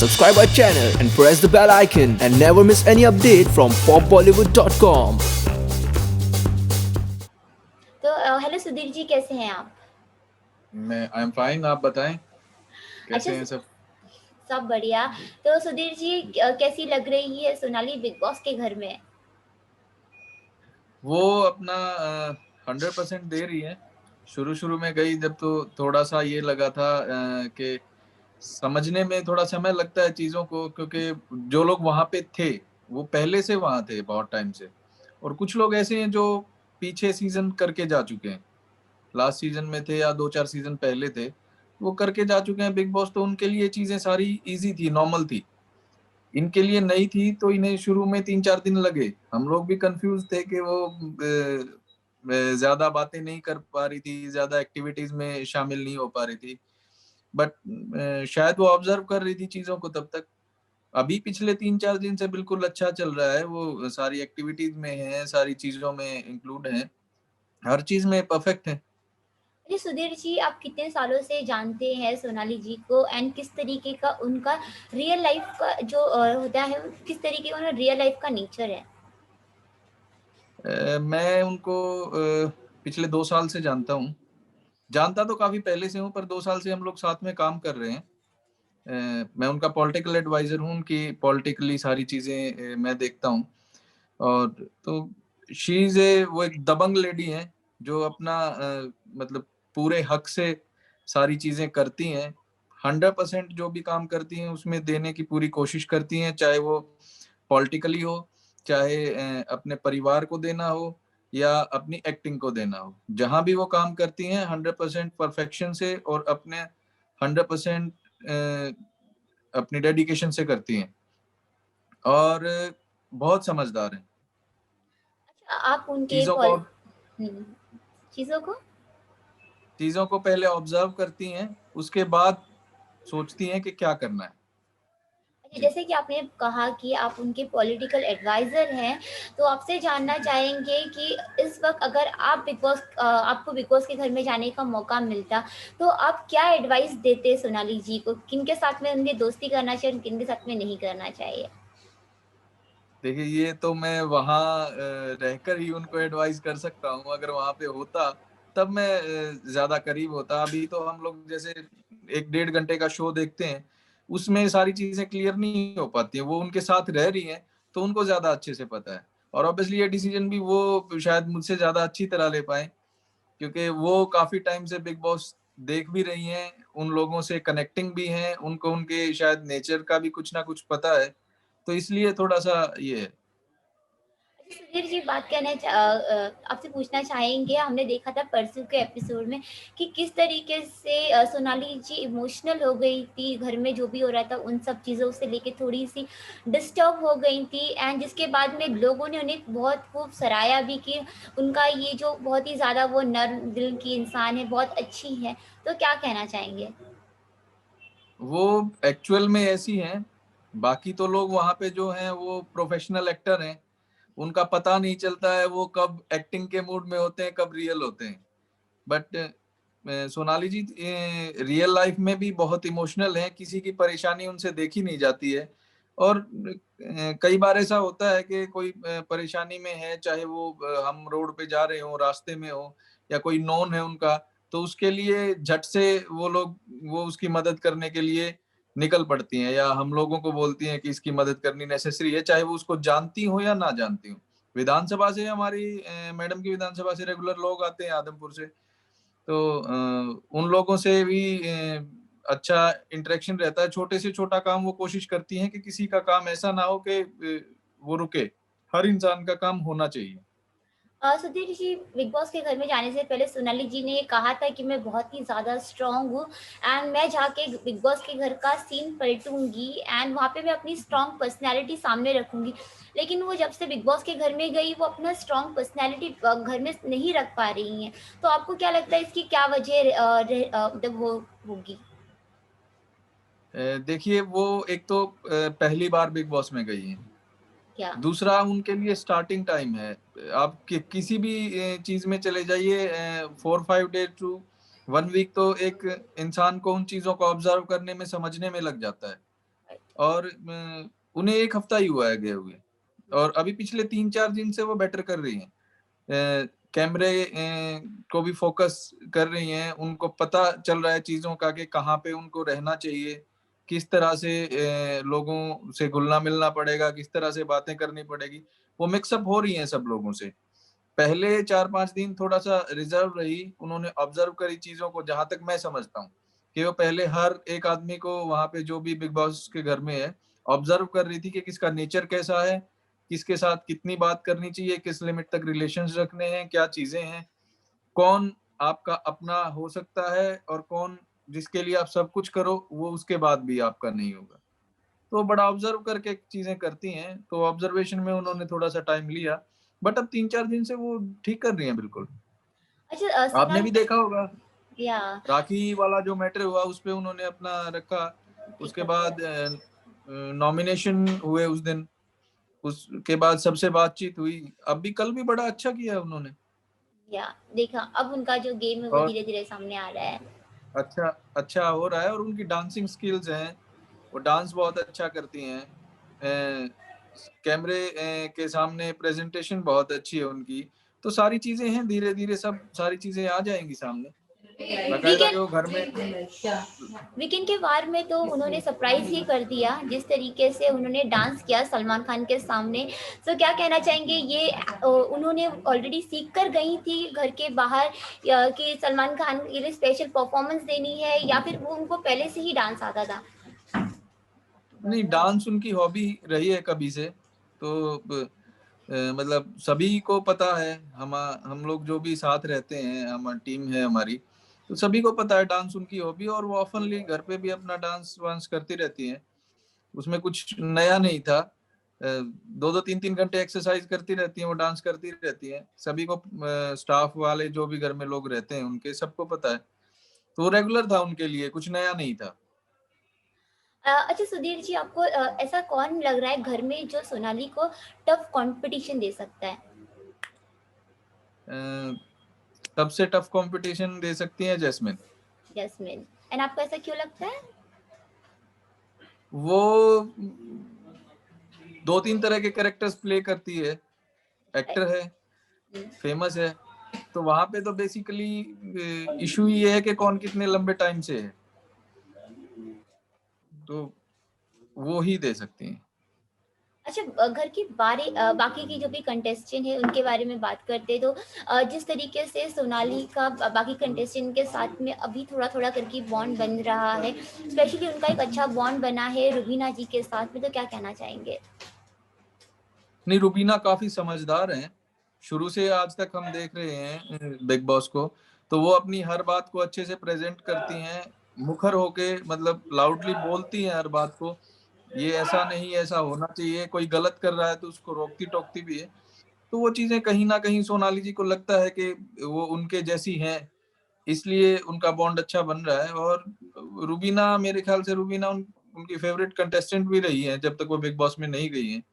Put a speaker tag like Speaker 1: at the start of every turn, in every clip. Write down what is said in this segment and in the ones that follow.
Speaker 1: Subscribe our channel and press the bell icon and never miss any update from popbollywood.com.
Speaker 2: तो hello Sudhir ji, कैसे हैं आप?
Speaker 3: मैं I am fine. आप बताएं
Speaker 2: अच्छा,
Speaker 3: कैसे हैं सब?
Speaker 2: सब बढ़िया। तो सुधीर जी, कैसी लग रही है सोनाली बिग बॉस के घर में?
Speaker 3: वो अपना 100% दे रही है। शुरू शुरू में गई जब तो थोड़ा सा ये लगा था कि समझने में थोड़ा समय लगता है चीजों को, क्योंकि जो लोग वहां पे थे वो पहले से वहां थे बहुत टाइम से, और कुछ लोग ऐसे हैं जो पीछे सीजन करके जा चुके हैं, लास्ट सीजन में थे या 2-4 सीजन पहले थे, वो करके जा चुके हैं बिग बॉस। तो उनके लिए चीजें सारी इजी थी, नॉर्मल थी। इनके लिए नई थी तो इन्हें शुरू में 3-4 दिन लगे। हम लोग भी कंफ्यूज थे कि वो ज्यादा बातें नहीं कर पा रही थी, ज्यादा एक्टिविटीज में शामिल नहीं हो पा रही थी, बट शायद वो ऑब्जर्व कर रही थी चीजों को तब तक। अभी पिछले 3-4 दिन से बिल्कुल अच्छा चल रहा है, वो सारी एक्टिविटीज में है, सारी चीजों में इंक्लूड है, हर चीज में परफेक्ट है।
Speaker 2: अच्छा सुधीर जी, आप कितने सालों से जानते हैं सोनाली जी को एंड किस तरीके का उनका रियल लाइफ का जो होता है, किस तरीके का उनका रियल लाइफ का नेचर है?
Speaker 3: मैं उनको पिछले 2 साल से जानता हूँ। जानता तो काफी पहले से हूँ, पर 2 साल से हम लोग साथ में काम कर रहे हैं। मैं उनका पॉलिटिकल एडवाइजर हूँ, उनकी पॉलिटिकली सारी चीजें मैं देखता हूँ। और तो शी इज ए वो एक दबंग लेडी है जो अपना मतलब पूरे हक से सारी चीजें करती हैं। 100% जो भी काम करती हैं उसमें देने की पूरी कोशिश करती हैं, चाहे वो पॉलिटिकली हो, चाहे अपने परिवार को देना हो, या अपनी एक्टिंग को देना हो। जहां भी वो काम करती हैं 100% परफेक्शन से और अपने 100% अपनी डेडिकेशन से करती हैं, और बहुत समझदार हैं।
Speaker 2: अच्छा, आप उनके
Speaker 3: चीजों को
Speaker 2: पॉल हम्म, चीज़ों को
Speaker 3: चीजों को पहले ऑब्जर्व करती हैं, उसके बाद सोचती हैं कि क्या करना है।
Speaker 2: अच्छा,
Speaker 3: जी।
Speaker 2: जैसे कि आपने कहा कि आप उनके पॉलिटिकल एडवाइज़र हैं, तो आपसे जानना चाहेंगे कि इस वक़्त अगर आप आपको बिग बॉस के घर में जाने का मौका मिलता, तो आप क्या एडवाइस देते सोनाली जी को? किनके साथ में उन्हें दोस्ती करना चाहिए और किनके साथ में नहीं करना चाहिए?
Speaker 3: देखिए, ये तो मैं वहाँ रहकर ही उनको एडवाइस कर सकता हूँ। अगर वहां पे होता तब मैं ज्यादा करीब होता। अभी तो हम लोग जैसे 1-1.5 घंटे का शो देखते हैं, उसमें सारी चीजें क्लियर नहीं हो पाती हैं। वो उनके साथ रह रही हैं तो उनको ज्यादा अच्छे से पता है, और ऑब्वियसली ये डिसीजन भी वो शायद मुझसे ज्यादा अच्छी तरह ले पाए, क्योंकि वो काफी टाइम से बिग बॉस देख भी रही हैं, उन लोगों से कनेक्टिंग भी हैं, उनको उनके शायद नेचर का भी कुछ ना कुछ पता है, तो इसलिए थोड़ा सा ये है।
Speaker 2: सुधीर जी, आपसे पूछना चाहेंगे, हमने देखा था परसों के एपिसोड में कि किस तरीके से सोनाली जी इमोशनल हो गई थी, घर में जो भी हो रहा था उन सब चीज़ों से लेके थोड़ी-सी डिस्टर्ब हो गई थी एंड जिसके बाद में लोगों ने उन्हें बहुत खूब सराहा भी कि उनका ये जो बहुत ही ज़्यादा वो नर्म दिल की इंसान है, बहुत अच्छी हैं। तो क्या कहना चाहेंगे?
Speaker 3: वो एक्चुअल में ऐसी हैं। बाकी तो लोग वहां पे जो हैं वो प्रोफेशनल एक्टर हैं, उनका पता नहीं चलता है वो कब एक्टिंग के मूड में होते हैं, कब रियल होते हैं। But Sonali ji real life में भी बहुत इमोशनल हैं, किसी की परेशानी उनसे देखी नहीं जाती है। और कई बार ऐसा होता है कि कोई परेशानी में है, चाहे वो हम रोड पे जा रहे हो, रास्ते में हो, या कोई नोन है उनका, तो उसके लिए झट से वो लोग वो उसकी मदद करने के लिए निकल पड़ती हैं, या हम लोगों को बोलती हैं कि इसकी मदद करनी नेसेसरी है, चाहे वो उसको जानती हो या ना जानती हो। विधानसभा से हमारी मैडम की विधानसभा से रेगुलर लोग आते हैं आदमपुर से, तो उन लोगों से भी अच्छा इंटरेक्शन रहता है। छोटे से छोटा काम वो कोशिश करती हैं कि किसी का काम ऐसा ना हो कि वो रुके। हर इंसान का काम होना चाहिए।
Speaker 2: सुधीर जी, बिग बॉस के घर में जाने से पहले सोनाली जी ने ये कहा था कि मैं बहुत ही ज़्यादा स्ट्रॉन्ग हूँ एंड मैं जाके बिग बॉस के घर का सीन पलटूँगी एंड वहाँ पे मैं अपनी स्ट्रॉन्ग पर्सनैलिटी सामने रखूँगी। लेकिन वो जब से बिग बॉस के घर में गई, वो अपना स्ट्रॉन्ग पर्सनैलिटी घर में नहीं रख पा रही हैं। तो आपको क्या लगता है इसकी क्या वजह मतलब वो होगी?
Speaker 3: देखिए, वो एक तो पहली बार बिग बॉस में गई हैं।
Speaker 2: क्या?
Speaker 3: दूसरा, उनके लिए स्टार्टिंग टाइम है। आप किसी भी चीज में चले जाइए, 4-5 डे टू 1 वीक तो एक इंसान को उन चीजों को ऑब्जर्व करने में, समझने में लग जाता है। और उन्हें 1 हफ्ता ही हुआ है गए हुए, और अभी पिछले 3-4 दिन से वो बेटर कर रही हैं। कैमरे को भी फोकस कर रही हैं, उनको पता चल रहा है चीज़ों का कि कहाँ पे उनको रहना चाहिए, किस तरह से लोगों से घुलना-मिलना पड़ेगा, किस तरह से बातें करनी पड़ेगी। वो मिक्स अप हो रही हैं सब लोगों से। पहले 4-5 दिन थोड़ा-सा रिज़र्व रही, उन्होंने ऑब्ज़र्व करी चीज़ों को, जहाँ तक मैं समझता हूँ, कि वो पहले हर एक आदमी को वहाँ पे जो भी बिग बॉस के घर में है, ऑब्ज़र्व कर रही थी कि किसका नेचर कैसा है, किसके साथ कितनी बात करनी चाहिए, किस लिमिट तक रिलेशंस रखने हैं, क्या चीज़ें हैं, कौन आपका अपना हो सकता है और कौन जिसके लिए आप सब कुछ करो, वो उसके बाद भी आपका नहीं होगा। तो बड़ा ऑब्ज़र्व करके चीज़ें करती हैं, तो ऑब्ज़र्वेशन में उन्होंने थोड़ा-सा टाइम लिया, बट अब 3-4 दिन से वो ठीक कर रही हैं बिल्कुल।
Speaker 2: अच्छा
Speaker 3: आपने
Speaker 2: सोनाल
Speaker 3: भी देखा होगा,
Speaker 2: या
Speaker 3: राखी वाला जो मैटर हुआ उसपे उन्होंने अपना रखा,
Speaker 2: ठीक
Speaker 3: उसके
Speaker 2: कर दिया।
Speaker 3: बाद नॉमिनेशन हुए उस दिन, उसके बाद सबसे बातचीत हुई, अब भी कल भी बड़ा अच्छा किया उन्होंने।
Speaker 2: या देखा अब उनका जो गेम है वो
Speaker 3: और
Speaker 2: धीरे-धीरे सामने आ रहा है।
Speaker 3: अच्छा अच्छा हो रहा है, और उनकी डांसिंग स्किल्स हैं, वो डांस बहुत अच्छा करती हैं। कैमरे के सामने प्रेजेंटेशन बहुत अच्छी है उनकी। तो सारी चीज़ें हैं, धीरे-धीरे सब सारी चीज़ें आ जाएँगी सामने। बाकायदा
Speaker 2: वीकेंड
Speaker 3: जो घर में
Speaker 2: वीकेंड के वार में तो उन्होंने सरप्राइज़ ही कर दिया, जिस तरीके से उन्होंने डांस किया सलमान खान के सामने। तो क्या कहना चाहेंगे ये उन्होंने ऑलरेडी सीख कर गई थी घर के बाहर कि सलमान खान के लिए स्पेशल परफॉर्मेंस देनी है या फिर वो उनको पहले से ही डांस आता था?
Speaker 3: नहीं, डांस उनकी हॉबी रही है कभी से। तो मतलब सभी को पता है, हम लोग जो भी साथ रहते हैं, हम टीम है हमारी, तो सभी को पता है डांस उनकी हॉबी, और वो ऑफनली घर पे भी अपना डांस वांस करती रहती हैं। उसमें कुछ नया नहीं था। 2-2 3-3 घंटे एक्सरसाइज करती रहती हैं, वो डांस करती रहती हैं। सभी को स्टाफ वाले जो भी घर में लोग रहते हैं उनके सबको पता है। तो रेगुलर था उनके लिए, कुछ नया नहीं था।
Speaker 2: अच्छा सुधीर जी आपको ऐसा कौन लग रहा है घर में जो सोनाली को टफ कंपटीशन दे सकता है?
Speaker 3: अ, सबसे टफ कंपटीशन दे सकती हैं जैस्मिन।
Speaker 2: जैस्मिन एंड आपको ऐसा क्यों लगता है?
Speaker 3: वो 2-3 तरह के कैरेक्टर्स प्ले करती है, एक्टर है, फेमस है, तो वहाँ पे तो बेसिकली इश्यू ये है कि कौन कितने लंबे टाइम से है, तो वो ही दे सकती हैं।
Speaker 2: अच्छा घर की बाकी की जो भी कंटेस्टेंट है उनके बारे में बात करते हैं तो जिस तरीके से सोनाली का बाकी कंटेस्टेंट के साथ में अभी थोड़ा-थोड़ा करके बॉन्ड बन रहा है, स्पेशली उनका एक अच्छा बॉन्ड बना है रुबीना जी के साथ में, तो क्या कहना चाहेंगे?
Speaker 3: नहीं, रुबीना काफ़ी समझदार हैं। शुरू से आज तक हम देख रहे हैं बिग बॉस को, तो वो अपनी हर बात को अच्छे से प्रेज़ेंट करती हैं, मुखर होके मतलब लाउडली बोलती हैं हर बात को। ये ऐसा नहीं, ऐसा होना चाहिए, कोई गलत कर रहा है तो उसको रोकती-टोकती भी है। तो वो चीज़ें कहीं न कहीं सोनाली जी को लगता है कि वो उनके जैसी हैं, इसलिए उनका बॉन्ड अच्छा बन रहा है। और रुबीना, मेरे ख़्याल से रुबीना उनकी फ़ेवरेट कंटेस्टेंट भी रही हैं, जब तक वो बिग बॉस में नहीं गई हैं।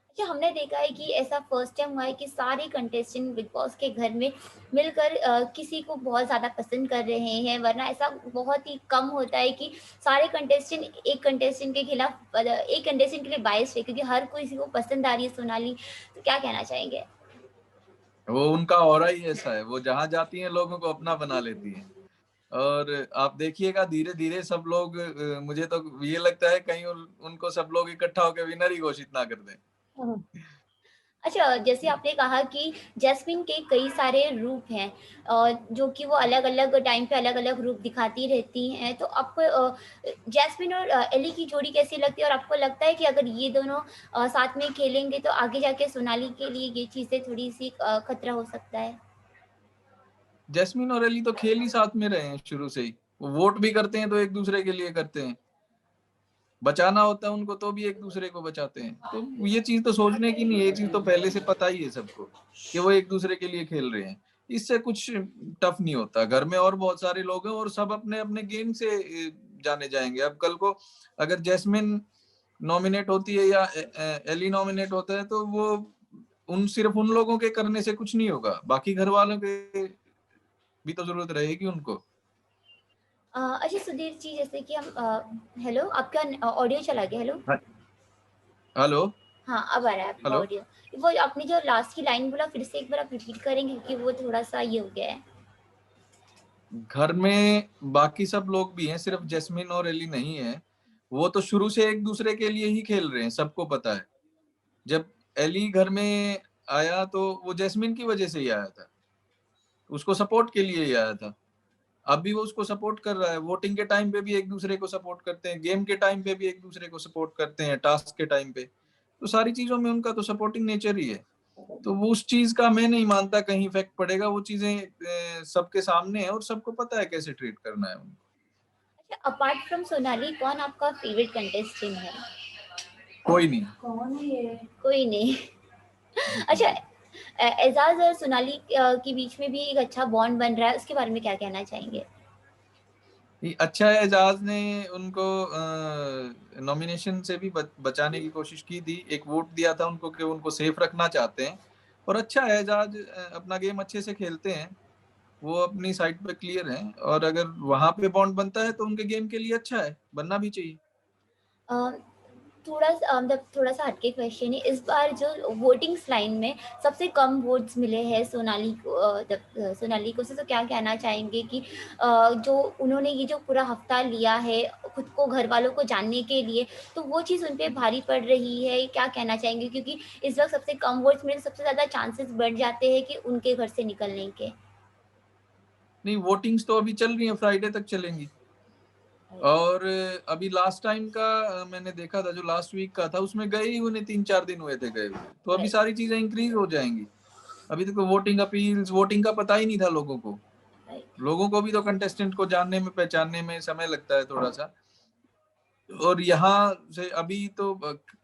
Speaker 2: अच्छा हमने देखा है कि ऐसा फर्स्ट टाइम हुआ है कि सारे कंटेस्टेंट बिग बॉस के घर में मिलकर किसी को बहुत ज़्यादा पसंद कर रहे हैं, वरना ऐसा बहुत ही कम होता है कि सारे कंटेस्टेंट एक कंटेस्टेंट के खिलाफ एक कंटेस्टेंट के लिए बायस है क्योंकि हर कोई किसी को पसंद आ रही है सोनाली। तो क्या कहना चाहेंगे?
Speaker 3: वो उनका ऑरा ही ऐसा है, वो जहाँ जाती हैं लोगों को अपना बना लेती हैं। और आप देखिएगा धीरे-धीरे सब लोग, मुझे तो ये लगता है कहीं उनको सब लोग इकट्ठा होके विनर ही घोषित ना कर दें।
Speaker 2: अच्छा, जैसे आपने कहा कि जैस्मिन के कई सारे रूप हैं जो कि वो अलग-अलग टाइम पे अलग-अलग रूप दिखाती रहती हैं। तो आपको जैस्मिन और एली की जोड़ी कैसी लगती है? और आपको लगता है कि अगर ये दोनों साथ में खेलेंगे तो आगे जाके सोनाली के लिए ये चीज़ें थोड़ी-सी खतरा हो सकता है?
Speaker 3: जैस्मीन और एली तो खेल ही साथ में रहे हैं शुरू से ही। वो वोट भी करते हैं तो एक-दूसरे के लिए करते हैं। बचाना होता है उनको तो भी एक-दूसरे को बचाते हैं। तो ये चीज़ तो सोचने की नहीं है, ये चीज़ तो पहले से पता ही है सबको कि वो एक-दूसरे के लिए खेल रहे हैं। इससे कुछ टफ नहीं होता। घर में और बहुत सारे लोग हैं और सब अपने-अपने गेम से जाने जाएँगे। अब कल को अगर जैस्मिन नॉमिनेट होती है या एली नॉमिनेट होता है तो वो उन सिर्फ़ उन लोगों के करने से कुछ नहीं होगा। बाकी घरवालों के भी तो ज़रूरत रहेगी उनको।
Speaker 2: अच्छा सुधीर जी, जैसे कि हम हेलो, आपका ऑडियो चला गया। हेलो,
Speaker 3: हेलो
Speaker 2: हाँ अब आ रहा है आपका
Speaker 3: हेलो।
Speaker 2: ऑडियो। वो आपने जो लास्ट की लाइन बोला, फिर से एक बार आप रिपीट करेंगे, क्योंकि वो थोड़ा सा ये हो गया है।
Speaker 3: घर में बाकी सब लोग भी हैं, सिर्फ जैस्मिन और एली नहीं है। वो तो शुरू से एक दूसरे के लिए ही खेल रहे हैं, सबको पता है। जब एली घर में आया तो वो जैस्मिन की वजह से ही आया था, उसको सपोर्ट के लिए ही आया था। अब भी वो उसको सपोर्ट कर रहा है, वोटिंग के टाइम पे भी एक दूसरे को सपोर्ट करते हैं, गेम के टाइम पे भी एक दूसरे को सपोर्ट करते हैं, टास्क के टाइम पे। तो सारी चीजों में उनका तो सपोर्टिंग नेचर ही है। तो वो उस चीज का मैं नहीं मानता कहीं इफेक्ट पड़ेगा। वो चीजें सबके सामने है और सबको पता है कैसे ट्रीट करना है उनको।
Speaker 2: अच्छा, अपार्ट फ्रॉम सोनाली, कौन आपका फेवरेट कंटेस्टेंट है?
Speaker 3: कोई नहीं।
Speaker 2: कोई नहीं। अच्छा, एजाज और सोनाली के बीच में भी एक अच्छा बॉन्ड बन रहा है, उसके बारे में क्या कहना चाहेंगे?
Speaker 3: ये अच्छा है, एजाज ने उनको नॉमिनेशन से भी बचाने की कोशिश की थी। एक वोट दिया था उनको कि उनको सेफ रखना चाहते हैं। और अच्छा है, एजाज अपना गेम अच्छे से खेलते हैं, वो अपनी साइड पे क्लियर हैं। और अगर वहां पे बॉन्ड बनता है तो उनके गेम के लिए अच्छा है, बनना भी चाहिए।
Speaker 2: अ, मतलब थोड़ा सा हटके क्वेश्चन है। इस बार जो वोटिंग्स लाइन में सबसे कम वोट्स मिले हैं सोनाली को, सोनाली को से, तो क्या कहना चाहेंगे कि जो उन्होंने ये जो पूरा हफ्ता लिया है खुद को, घर वालों को जानने के लिए, तो वो चीज़ उन पे भारी पड़ रही है? क्या कहना चाहेंगे, क्योंकि इस वक्त सबसे कम वोट्स मिले, सबसे ज़्यादा चांसेस बढ़ जाते हैं कि उनके घर से निकलने के।
Speaker 3: नहीं, वोटिंग्स तो अभी चल रही है, फ्राइडे तक चलेंगी। और अभी लास्ट टाइम का मैंने देखा था, जो लास्ट वीक का था, उसमें गए ही उन्हें 3-4 दिन हुए थे गए हुए। तो अभी सारी चीजें इंक्रीज हो जाएंगी। अभी तक तो वोटिंग अपील्स, वोटिंग का पता ही नहीं था लोगों को। लोगों को भी तो कंटेस्टेंट को जानने में, पहचानने में समय लगता है थोड़ा सा। और यहाँ से अभी तो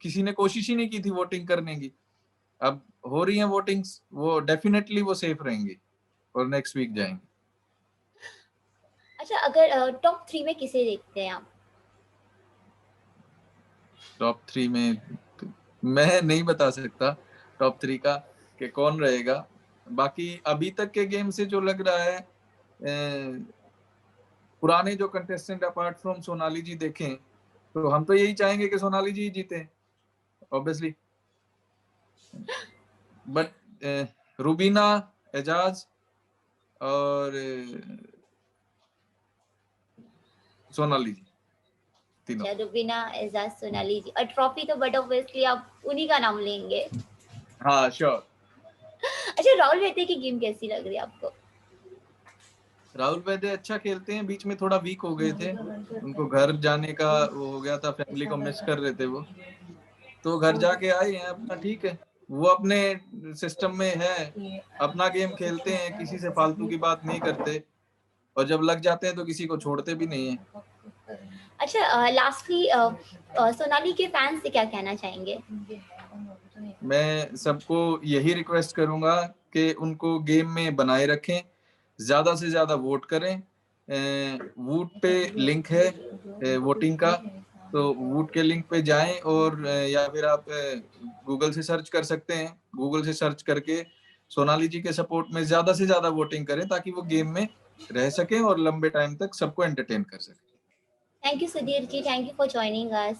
Speaker 3: किसी ने कोशिश ही नहीं की थी वोटिंग करने की। अब हो रही है वोटिंग्स, वो डेफिनेटली वो सेफ रहेंगी और नेक्स्ट वीक जाएंगे।
Speaker 2: अच्छा, अगर टॉप 3 में किसे देखते हैं आप?
Speaker 3: टॉप 3 में मैं नहीं बता सकता टॉप 3 का कि कौन रहेगा। बाकी अभी तक के गेम से जो लग रहा है, पुराने जो कंटेस्टेंट अपार्ट फ्रॉम सोनाली जी देखें, तो हम तो यही चाहेंगे कि सोनाली जी जीते ऑब्वियसली। बट रूबीना, एजाज और सोनाली जी, तीनों।
Speaker 2: अच्छा, रुबीना, एजाज, सोनाली जी। और ट्रॉफी तो बट ऑब्वियसली आप उन्हीं का नाम लेंगे।
Speaker 3: हाँ श्योर।
Speaker 2: अच्छा, राहुल वैद्य की गेम कैसी लग रही है आपको?
Speaker 3: राहुल वैद्य अच्छा खेलते हैं, बीच में थोड़ा वीक हो गए थे, उनको घर जाने का वो हो गया था, फैमिली को मिस कर रहे थे वो। तो घर जाके आए हैं अपना, ठीक है। वो अपने सिस्टम में है, अपना गेम खेलते हैं, किसी से फालतू की बात नहीं करते। और जब लग जाते हैं तो किसी को छोड़ते भी नहीं है।
Speaker 2: अच्छा, लास्टली सोनाली के फैंस से क्या कहना चाहेंगे?
Speaker 3: मैं सबको यही रिक्वेस्ट करूंगा कि उनको गेम में बनाए रखें, ज्यादा से ज्यादा वोट करें। वोट पे लिंक है वोटिंग का, तो वोट के लिंक पे जाएं। और या फिर आप गूगल से सर्च कर सकते हैं, गूगल से सर्च करके सोनाली जी के सपोर्ट में ज्यादा से ज्यादा वोटिंग करें, ताकि वो गेम में रह सके और लंबे टाइम तक सबको एंटरटेन कर सके।
Speaker 2: Thank you Sudhir ji, thank you for joining us.